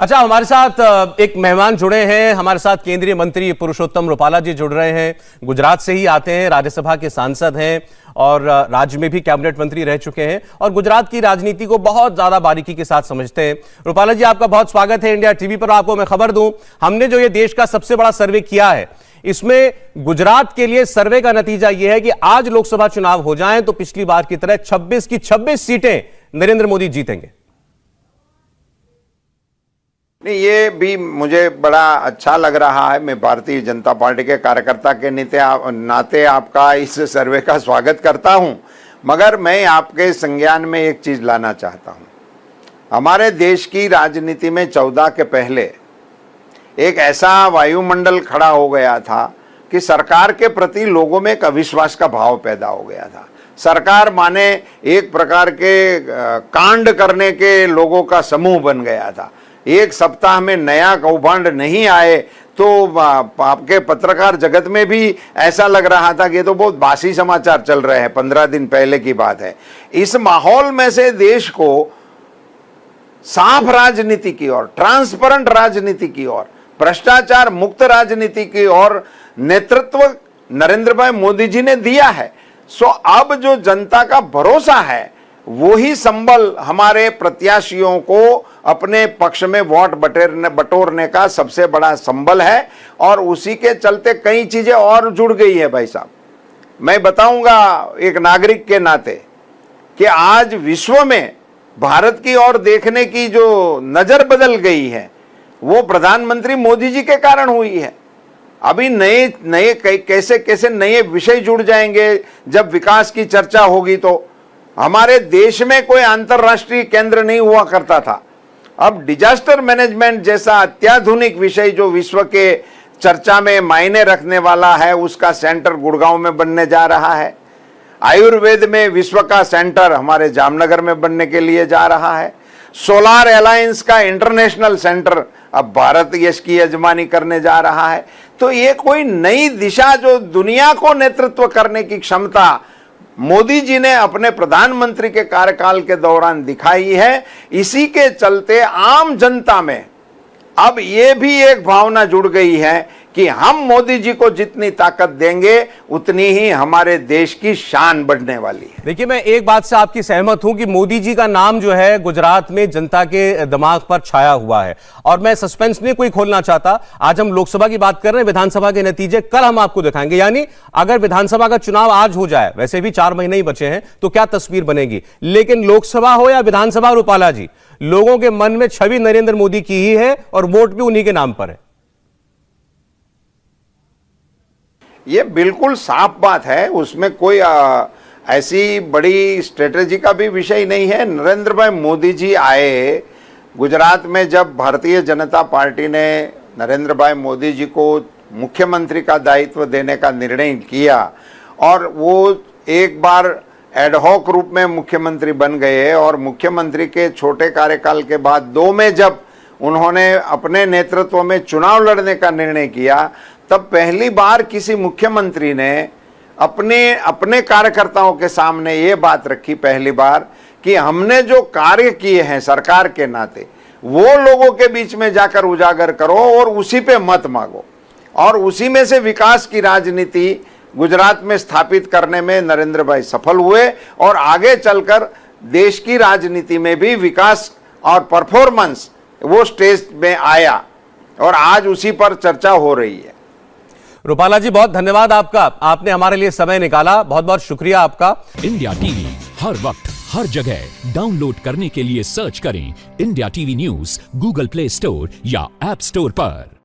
अच्छा, हमारे साथ एक मेहमान जुड़े हैं। हमारे साथ केंद्रीय मंत्री पुरुषोत्तम रुपाला जी जुड़ रहे हैं। गुजरात से ही आते हैं, राज्यसभा के सांसद हैं और राज्य में भी कैबिनेट मंत्री रह चुके हैं और गुजरात की राजनीति को बहुत ज्यादा बारीकी के साथ समझते हैं। रुपाला जी, आपका बहुत स्वागत है इंडिया टीवी पर। आपको मैं खबर दूं, हमने जो ये देश का सबसे बड़ा सर्वे किया है, इसमें गुजरात के लिए सर्वे का नतीजा यह है कि आज लोकसभा चुनाव हो जाएं तो पिछली बार की तरह 26 की 26 सीटें नरेंद्र मोदी जीतेंगे। नहीं, ये भी मुझे बड़ा अच्छा लग रहा है। मैं भारतीय जनता पार्टी के कार्यकर्ता के नाते आपका इस सर्वे का स्वागत करता हूं, मगर मैं आपके संज्ञान में एक चीज लाना चाहता हूं। हमारे देश की राजनीति में 14 के पहले एक ऐसा वायुमंडल खड़ा हो गया था कि सरकार के प्रति लोगों में एक अविश्वास का भाव पैदा हो गया था। सरकार माने एक प्रकार के कांड करने के लोगों का समूह बन गया था। एक सप्ताह में नया कौभांड नहीं आए तो आपके पत्रकार जगत में भी ऐसा लग रहा था कि ये तो बहुत बासी समाचार चल रहे हैं, 15 दिन पहले की बात है। इस माहौल में से देश को साफ राजनीति की ओर, ट्रांसपेरेंट राजनीति की ओर, भ्रष्टाचार मुक्त राजनीति की ओर नेतृत्व नरेंद्र भाई मोदी जी ने दिया है। सो अब जो जनता का भरोसा है वही संबल हमारे प्रत्याशियों को अपने पक्ष में वोट बटोरने का सबसे बड़ा संबल है और उसी के चलते कई चीजें और जुड़ गई है। भाई साहब, मैं बताऊंगा एक नागरिक के नाते कि आज विश्व में भारत की ओर देखने की जो नजर बदल गई है वो प्रधानमंत्री मोदी जी के कारण हुई है। अभी नए कैसे नए विषय जुड़ जाएंगे जब विकास की चर्चा होगी। तो हमारे देश में कोई अंतर्राष्ट्रीय केंद्र नहीं हुआ करता था। अब डिजास्टर मैनेजमेंट जैसा अत्याधुनिक विषय जो विश्व के चर्चा में मायने रखने वाला है, उसका सेंटर गुड़गांव में बनने जा रहा है। आयुर्वेद में विश्व का सेंटर हमारे जामनगर में बनने के लिए जा रहा है। सोलार अलायंस का इंटरनेशनल सेंटर अब भारत इसकी यजमानी करने जा रहा है। तो ये कोई नई दिशा जो दुनिया को नेतृत्व करने की क्षमता मोदी जी ने अपने प्रधानमंत्री के कार्यकाल के दौरान दिखाई है, इसी के चलते आम जनता में अब ये भी एक भावना जुड़ गई है कि हम मोदी जी को जितनी ताकत देंगे उतनी ही हमारे देश की शान बढ़ने वाली है। देखिए, मैं एक बात से आपकी सहमत हूं कि मोदी जी का नाम जो है गुजरात में जनता के दिमाग पर छाया हुआ है और मैं सस्पेंस नहीं कोई खोलना चाहता। आज हम लोकसभा की बात कर रहे हैं, विधानसभा के नतीजे कल हम आपको दिखाएंगे। यानी अगर विधानसभा का चुनाव आज हो जाए, वैसे भी 4 महीने ही बचे हैं, तो क्या तस्वीर बनेगी। लेकिन लोकसभा हो या विधानसभा, रुपाला जी, लोगों के मन में छवि नरेंद्र मोदी की ही है और वोट भी उन्हीं के नाम पर है। ये बिल्कुल साफ बात है, उसमें कोई ऐसी बड़ी स्ट्रेटेजी का भी विषय नहीं है। नरेंद्र भाई मोदी जी आए गुजरात में, जब भारतीय जनता पार्टी ने नरेंद्र भाई मोदी जी को मुख्यमंत्री का दायित्व देने का निर्णय किया और वो एक बार एडहॉक रूप में मुख्यमंत्री बन गए और मुख्यमंत्री के छोटे कार्यकाल के बाद 2 में जब उन्होंने अपने नेतृत्व में चुनाव लड़ने का निर्णय किया, तब पहली बार किसी मुख्यमंत्री ने अपने कार्यकर्ताओं के सामने ये बात रखी पहली बार कि हमने जो कार्य किए हैं सरकार के नाते वो लोगों के बीच में जाकर उजागर करो और उसी पे मत मांगो। और उसी में से विकास की राजनीति गुजरात में स्थापित करने में नरेंद्र भाई सफल हुए और आगे चलकर देश की राजनीति में भी विकास और परफॉर्मेंस वो स्टेज में आया और आज उसी पर चर्चा हो रही है। रुपाला जी, बहुत धन्यवाद आपका, आपने हमारे लिए समय निकाला। बहुत बहुत शुक्रिया आपका। इंडिया टीवी हर वक्त हर जगह डाउनलोड करने के लिए सर्च करें India TV news Google play store या ऐप स्टोर पर।